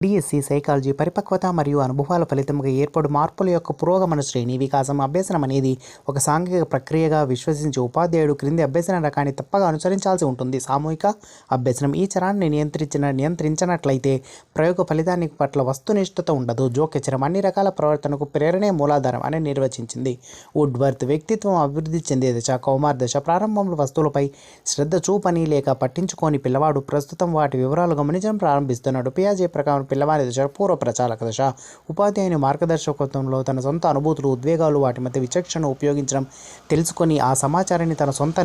DSC psychology పరిపక్వత మరియు అనుభవాల ఫలితంగా ఏర్పడు మార్పుల యొక్క పురోగమన శ్రేణి వికాసం. అభ్యసనం అనేది ఒక సాంఘిక ప్రక్రియగా విశ్వసించే ఉపాధ్యాయుడు క్రింది అభ్యసన రకాన్ని తప్పగా అనుసరించాల్సి ఉంటుంది. సామూహిక అభ్యసనం ఈ చరాన్ని నియంత్రించినట్లయితే ప్రయోగ ఫలితానికి పట్ల వస్తునిష్ఠత ఉండదు. జోక్యచరం అన్ని రకాల ప్రవర్తనకు ప్రేరణే మూలాధారం అని నిర్వచించింది వుడ్వర్త్. వ్యక్తిత్వం అభివృద్ధి చెందే దశ కౌమార దశ. ప్రారంభంలో వస్తువులపై శ్రద్ధ చూపని లేక పట్టించుకోని పిల్లవాడు ప్రస్తుతం వాటి వివరాలు గమనించడం ప్రారంభిస్తున్నాడు. పియాజే ప్రకారం పిల్లవాడి దశ పూర్వ ప్రచాలక దశ. ఉపాధ్యాయుని మార్గదర్శకత్వంలో తన సొంత అనుభూతులు, ఉద్వేగాలు, వాటి మధ్య విచక్షణను ఉపయోగించడం, తెలుసుకొని ఆ సమాచారాన్ని తన సొంత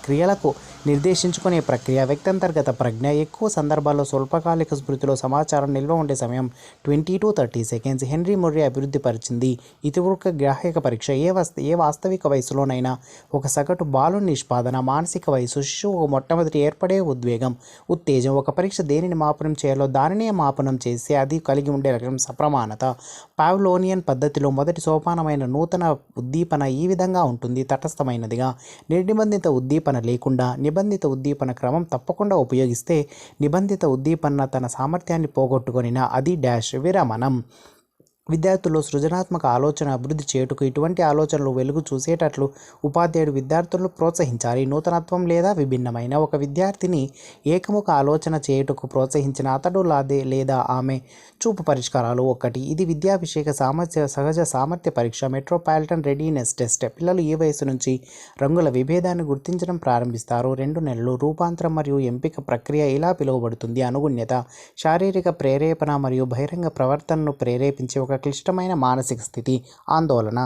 క్రియలకు నిర్దేశించుకునే ప్రక్రియ. వ్యక్తంతర్గత ప్రజ్ఞ ఎక్కువ సందర్భాల్లో స్వల్పకాలిక స్మృతిలో సమాచారం నిల్వ ఉండే సమయం 20 to 30 seconds. హెన్రీ ముర్రే అభివృద్ధి పరిచింది ఇతివృక్క గ్రాహక పరీక్ష. ఏ వాస్తవిక వయసులోనైనా ఒక సగటు బాలుని నిష్పాదన. మానసిక వయసు శిశువు మొట్టమొదటి ఏర్పడే ఉద్వేగం, ఉత్తేజం. ఒక పరీక్ష దేనిని మాపనం చేయాలో దానినే మాపనం చేసి అది కలిగి ఉండే లక్షణం సప్రమాణత. పావ్లోనియన్ పద్ధతిలో మొదటి సోపానమైన నూతన ఉద్దీపన ఈ విధంగా ఉంటుంది: తటస్థమైనదిగా. నిర్నిబంధిత ఉద్దీపన లేకుండా నిబంధిత ఉద్దీపన క్రమం తప్పకుండా ఉపయోగిస్తే నిబంధిత ఉద్దీపన తన సామర్థ్యాన్ని పోగొట్టుకొనిన అది విరమణం. విద్యార్థుల్లో సృజనాత్మక ఆలోచన అభివృద్ధి చేయుటకు ఇటువంటి ఆలోచనలు వెలుగు చూసేటట్లు ఉపాధ్యాయుడు విద్యార్థులను ప్రోత్సహించాలి. నూతనత్వం లేదా విభిన్నమైన ఒక విద్యార్థిని ఏకముఖ ఆలోచన చేయుటకు ప్రోత్సహించిన అతడు లేదా ఆమె చూపు పరిష్కారాలు. 1. ఇది విద్యాభిషేక సహజ సామర్థ్య పరీక్ష. Metropolitan readiness test. పిల్లలు ఏ వయసు నుంచి రంగుల విభేదాన్ని గుర్తించడం ప్రారంభిస్తారు? 2 నెలలు. రూపాంతరం మరియు ఎంపిక ప్రక్రియ ఇలా పిలువబడుతుంది: అనుగుణ్యత. శారీరక ప్రేరేపణ మరియు బహిరంగ ప్రవర్తనను ప్రేరేపించే ఒక క్లిష్టమైన మానసిక స్థితి. ఆందోళన.